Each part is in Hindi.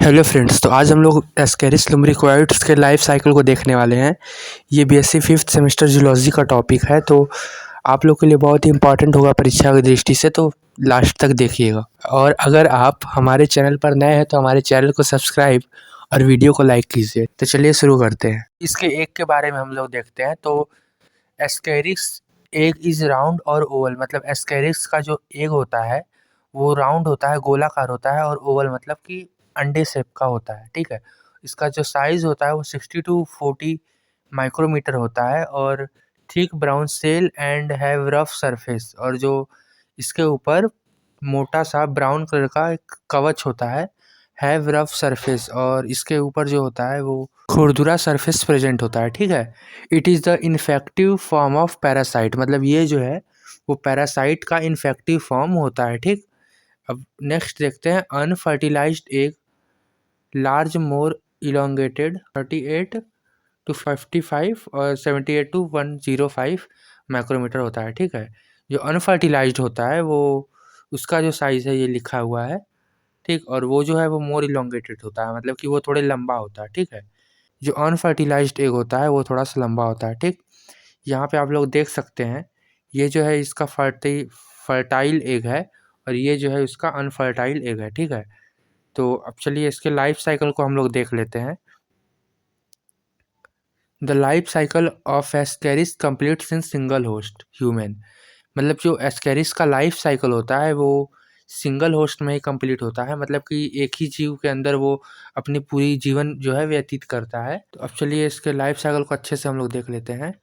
हेलो फ्रेंड्स, तो आज हम लोग एस्केरिस लुम्ब्रिकोइड्स के लाइफ साइकिल को देखने वाले हैं। ये बीएससी फिफ्थ सेमेस्टर जूलॉजी का टॉपिक है, तो आप लोग के लिए बहुत ही इंपॉर्टेंट होगा परीक्षा की दृष्टि से, तो लास्ट तक देखिएगा। और अगर आप हमारे चैनल पर नए हैं तो हमारे चैनल को सब्सक्राइब और वीडियो को लाइक कीजिए। तो चलिए शुरू करते हैं। इसके एग के बारे में हम लोग देखते हैं। तो एस्केरिक्स एग इज राउंड और ओवल, मतलब एस्केरिक्स का जो एग होता है वो राउंड होता है, गोलाकार होता है, और ओवल मतलब कि अंडे शेप का होता है। ठीक है, इसका जो साइज होता है वो 60 to 40 माइक्रोमीटर होता है, और thick brown shell and have rough surface, और जो इसके ऊपर मोटा सा ब्राउन कलर का एक कवच होता है, हैव रफ सरफेस, और इसके ऊपर जो होता है वो खुरदुरा सरफेस प्रेजेंट होता है। ठीक है, it is the infective form of parasite, मतलब ये जो है वो पैरासाइट का इन्फेक्टिव फॉर्म होता है। ठीक, अब नेक्स्ट देखते हैं unfertilised egg large more elongated 38 to 55 और 78 to 105 माइक्रोमीटर होता है। ठीक है, जो अनफर्टिलाइज्ड होता है वो उसका जो साइज़ है ये लिखा हुआ है। ठीक, और वो जो है वो मोर इलोंगेटेड होता है, मतलब कि वो थोड़े लंबा होता है। ठीक है, जो अनफर्टिलाइज्ड एग होता है वो थोड़ा सा लंबा होता है। ठीक, यहाँ पे आप लोग देख सकते हैं ये जो है इसका फर्टाइल एग है, और ये जो है इसका अनफर्टाइल एग है। ठीक है, तो अब चलिए इसके लाइफ साइकिल को हम लोग देख लेते हैं। The life cycle of Ascaris completes in single host human, मतलब जो एस्केरिस का लाइफ साइकिल होता है वो सिंगल होस्ट में ही कंप्लीट होता है, मतलब कि एक ही जीव के अंदर वो अपनी पूरी जीवन जो है व्यतीत करता है। तो अब चलिए इसके लाइफ साइकिल को अच्छे से हम लोग देख लेते हैं।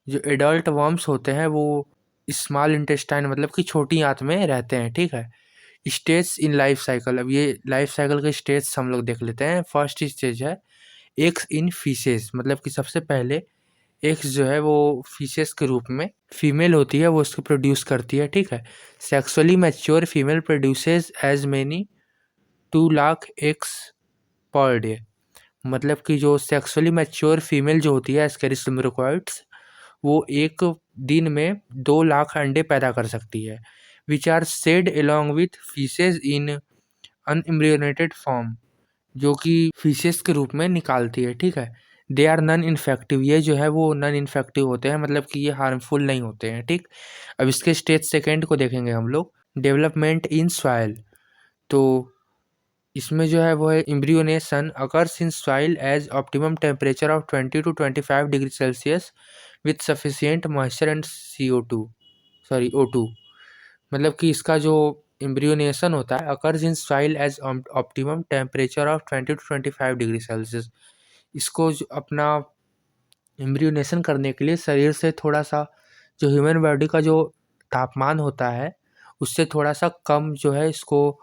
जो एडल्ट वर्म्स होते हैं वो स्मॉल इंटेस्टाइन, मतलब कि छोटी आंत में रहते हैं। ठीक है, स्टेज इन लाइफ साइकिल, अब ये लाइफ साइकिल के स्टेज हम लोग देख लेते हैं। फर्स्ट स्टेज है एग्स इन फीसेस, मतलब कि सबसे पहले एग्स जो है वो फीसेस के रूप में फीमेल होती है, वो उसको प्रोड्यूस करती है। ठीक है, sexually mature female produces as many 2 lakh eggs per day, मतलब कि जो सेक्सुअली मैच्योर फीमेल जो होती है एस्केरिस लुम्ब्रिकोइड्स वो एक दिन में 2 लाख अंडे पैदा कर सकती है, which are shed along with faeces in unembryonated form, जो कि फीसेस के रूप में निकालती है। ठीक है, दे आर नॉन इन्फेक्टिव, ये जो है वो नॉन इन्फेक्टिव होते हैं, मतलब कि ये हार्मफुल नहीं होते हैं। ठीक, अब इसके स्टेज सेकेंड को देखेंगे हम लोग। डेवलपमेंट इन सॉइल, तो इसमें जो है वो है embryonation occurs in soil as optimum temperature of 20 to 25 degree Celsius with sufficient moisture and O2, मतलब कि इसका जो एम्ब्रियोनेशन होता है occurs in soil as optimum temperature of 20 to 25 degree Celsius, इसको अपना एम्ब्रियोनेशन करने के लिए शरीर से थोड़ा सा जो ह्यूमन बॉडी का जो तापमान होता है उससे थोड़ा सा कम जो है इसको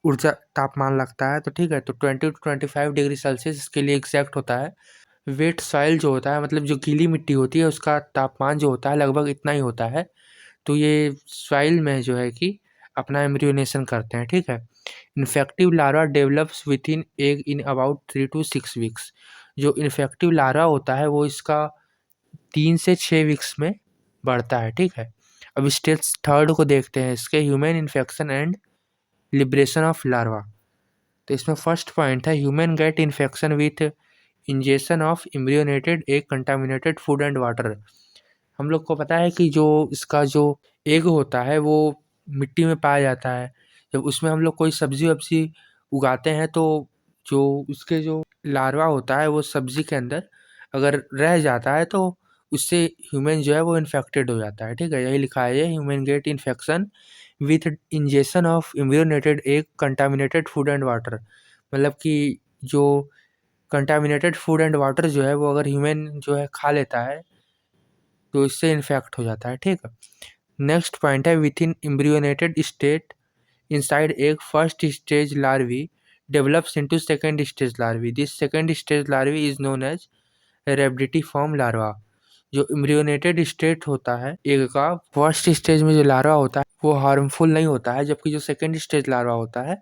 ऊर्जा तापमान लगता है। तो ठीक है, तो 20 to 25 डिग्री सेल्सियस इसके लिए एग्जैक्ट होता है। वेट सॉइल जो होता है, मतलब जो गीली मिट्टी होती है उसका तापमान जो होता है लगभग इतना ही होता है, तो ये सॉइल में जो है कि अपना एम्ब्रियोनेशन करते हैं। ठीक है, infective larva develops with in egg in about 3 to 6 weeks, जो इन्फेक्टिव लार्वा होता है वो इसका 3 से 6 वीक्स में बढ़ता है। ठीक है, अब स्टेज थर्ड को देखते हैं इसके, human infection and liberation of larva. तो इसमें फर्स्ट पॉइंट है human get infection with injection of embryonated egg contaminated food and water. हम लोग को पता है कि जो इसका जो एग होता है वो मिट्टी में पाया जाता है, जब उसमें हम लोग कोई सब्जी वब्जी उगाते हैं तो जो उसके जो लार्वा होता है वो सब्जी के अंदर अगर रह जाता है तो उससे ह्यूमन जो है वो इन्फेक्टेड हो जाता है। ठीक है, यही लिखा है human get infection with injection of embryonated egg contaminated food and water, मतलब कि जो कंटामिनेटेड फूड एंड वाटर जो है वो अगर ह्यूमन जो है खा लेता है तो इससे इन्फेक्ट हो जाता है। ठीक है, नेक्स्ट पॉइंट है with in embryonated state inside egg first stage larvae develops into second stage larvae, this second stage larvae is known as rhabditiform larva. जो एम्ब्रियोनेटेड स्टेट होता है एग का, फर्स्ट स्टेज में जो लार्वा होता है वो हार्मफुल नहीं होता है, जबकि जो सेकेंड स्टेज लार्वा होता है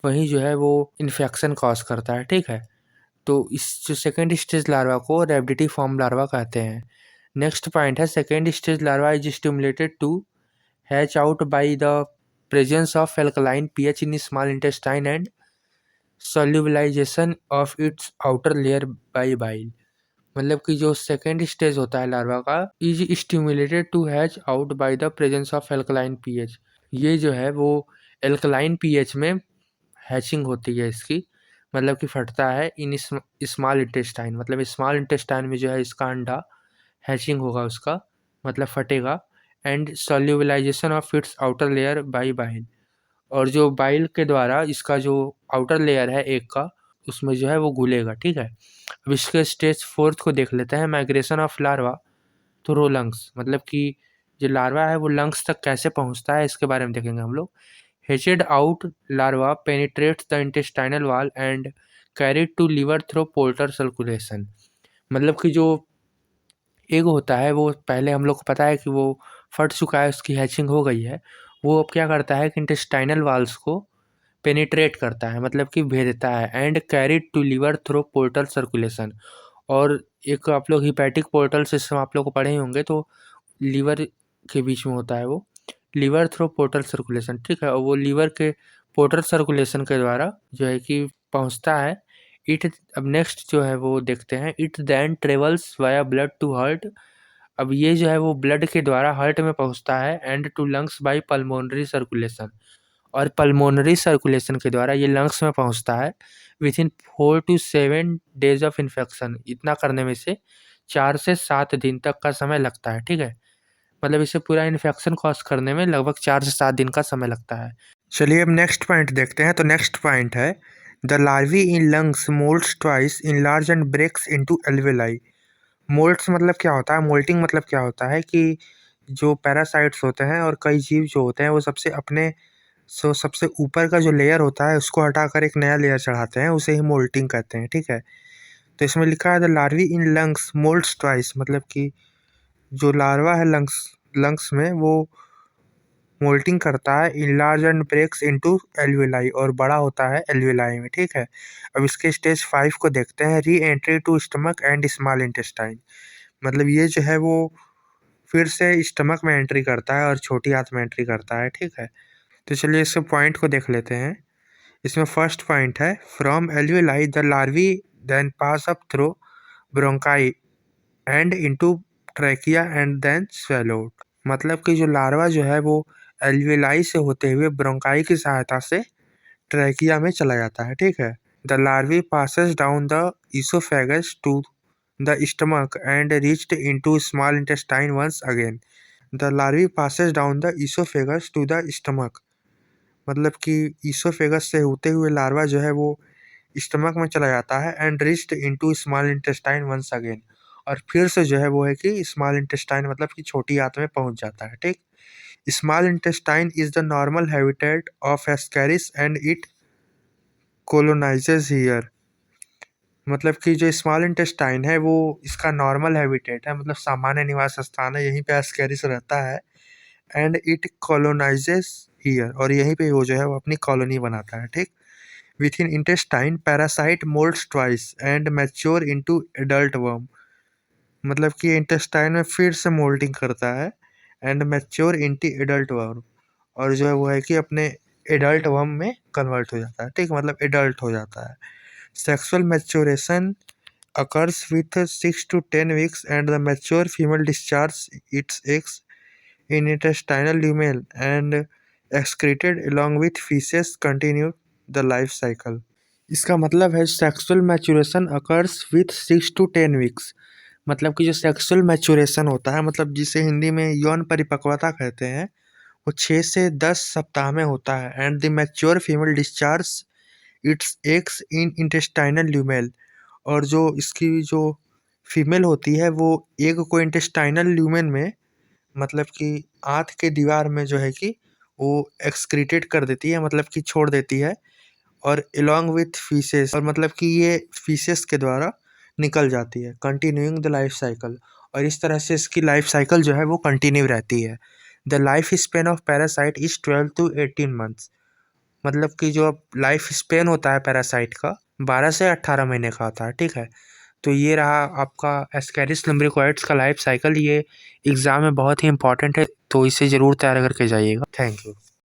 वही जो है वो इन्फेक्शन कॉज करता है। ठीक है, तो इस जो सेकेंड स्टेज लार्वा को रेब्डिटिफॉर्म लार्वा कहते हैं। नेक्स्ट पॉइंट है second stage larva is stimulated to hatch out by the presence of alkaline pH in small intestine and solubilisation of its outer layer by bile. मतलब कि जो सेकेंड स्टेज होता है लार्वा का is stimulated to hatch out by the presence of alkaline pH. ये जो है वो एल्कलाइन पीएच में हैचिंग होती है इसकी, मतलब कि फटता है इन स्मॉल इंटेस्टाइन, मतलब स्मॉल इंटेस्टाइन में जो है इसका अंडा हैचिंग होगा उसका, मतलब फटेगा। And solubilisation of its outer layer by bile, और जो बाइल के द्वारा इसका जो आउटर लेयर है एक का, उसमें जो है वो घुलेगा। ठीक है, अब इसके स्टेज फोर्थ को देख लेते हैं, migration of larva through lungs. मतलब कि जो लार्वा है वो लंग्स तक कैसे पहुंचता है इसके बारे में देखेंगे हम लोग। Hatched out larva penetrates the intestinal wall and carried to liver through portal circulation. मतलब कि जो एग होता है वो पहले हम लोग को पता है कि वो फट चुका है, उसकी हैचिंग हो गई है। वो अब क्या करता है कि इंटेस्टाइनल वाल्स को पेनिट्रेट करता है, मतलब कि भेजता है। And carried to liver through portal circulation, और एक आप लोग हिपैटिक पोर्टल सिस्टम आप लोग को पढ़े ही होंगे, तो लीवर के बीच में होता है वो, लीवर थ्रू पोर्टल सर्कुलेशन। ठीक है, और वो लीवर के पोर्टल सर्कुलेशन के द्वारा जो है कि पहुंचता है। इट अब नेक्स्ट जो है वो देखते हैं, it then travels via blood to heart. अब ये जो है वो ब्लड के द्वारा हार्ट में पहुंचता है। And to lungs by pulmonary circulation, और पल्मोनरी सर्कुलेशन के द्वारा ये लंग्स में पहुंचता है with in 4 to 7 days of infection. इतना करने में से 4 से 7 दिन तक का समय लगता है। ठीक है, मतलब इसे पूरा इन्फेक्शन कॉज करने में लगभग 4 से 7 दिन का समय लगता है। चलिए अब नेक्स्ट पॉइंट देखते हैं। तो नेक्स्ट पॉइंट है, the larvae in lungs moults twice in large and breaks into alveoli. Moults मतलब क्या होता है, मोल्टिंग मतलब क्या होता है कि जो पैरासाइट्स होते हैं और कई जीव जो होते हैं वो सबसे ऊपर का जो लेयर होता है उसको हटाकर एक नया लेयर चढ़ाते हैं, उसे ही मोल्टिंग कहते हैं। ठीक है, तो इसमें लिखा है the larvae in lungs moults twice, मतलब कि जो लार्वा है लंग्स में वो मोल्टिंग करता है in large and breaks into alveoli, और बड़ा होता है एल्वेलाई में। ठीक है, अब इसके स्टेज 5 को देखते हैं, reentry to stomach and small intestine. मतलब ये जो है वो फिर से स्टमक में एंट्री करता है और छोटी आंत में एंट्री करता है। ठीक है, तो चलिए इसके पॉइंट को देख लेते हैं। इसमें फर्स्ट पॉइंट है, from alveoli the larvae then pass up through bronchi and into trachea and then swallowed. मतलब कि जो लार्वा जो है वो एल्वेलाई से होते हुए ब्रोंकाई की सहायता से ट्रैकिया में चला जाता है। ठीक है, the larvae passes down the oesophagus to the stomach and reached into small intestine once again. The larvae passes down the oesophagus to the stomach, मतलब कि ईसोफेगस से होते हुए लार्वा जो है वो स्टमक में चला जाता है। And reached into small intestine once again, और फिर से जो है वो है कि स्मॉल इंटेस्टाइन मतलब कि छोटी आंत में पहुंच जाता है। ठीक, small intestine is the normal habitat of Ascaris and it colonises here. मतलब कि जो स्मॉल इंटेस्टाइन है वो इसका नॉर्मल हैबिटेट है, मतलब सामान्य निवास स्थान है, यहीं पे एस्केरिस रहता है। एंड इट कॉलोनाइजेस हियर, और यहीं पे वो जो है वो अपनी कॉलोनी बनाता है। ठीक, within intestine parasite moults twice and mature into adult worm. मतलब कि इंटेस्टाइन में फिर से मोल्टिंग करता है and mature into adult worm, और जो है वो है कि अपने एडल्ट वर्म में कन्वर्ट हो जाता है। ठीक, मतलब एडल्ट हो जाता है। Sexual maturation occurs with 6 to 10 weeks and the mature female discharges its eggs in intestinal lumen and excreted along with feces continue the life cycle। इसका मतलब है sexual maturation occurs with 6 to 10 weeks। मतलब कि जो सेक्सुअल मैच्योरेशन होता है, मतलब जिसे हिंदी में यौन परिपक्वता कहते हैं, वो 6 से 10 सप्ताह में होता है। And the mature female discharge it's eggs in intestinal lumen, और जो इसकी जो फीमेल होती है वो एग को इंटेस्टाइनल ल्यूमेन में, मतलब कि आंत के दीवार में जो है कि वो एक्सक्रीटेड कर देती है, मतलब कि छोड़ देती है, और along विथ फीसेस, और मतलब कि ये फीसेस के द्वारा निकल जाती है, कंटिन्यूइंग द लाइफ साइकिल। और इस तरह से इसकी लाइफ साइकिल जो है वो कंटिन्यू रहती है। The life span of parasite is 12 to 18 months। मतलब कि जो लाइफ स्पेन होता है पैरासाइट का 12 से 18 महीने का होता है। ठीक है, तो ये रहा आपका एस्केरिस लम्ब्रिकोइड्स का लाइफ साइकिल। ये एग्ज़ाम में बहुत ही इंपॉर्टेंट है, तो इसे ज़रूर तैयार करके जाइएगा। Thank you.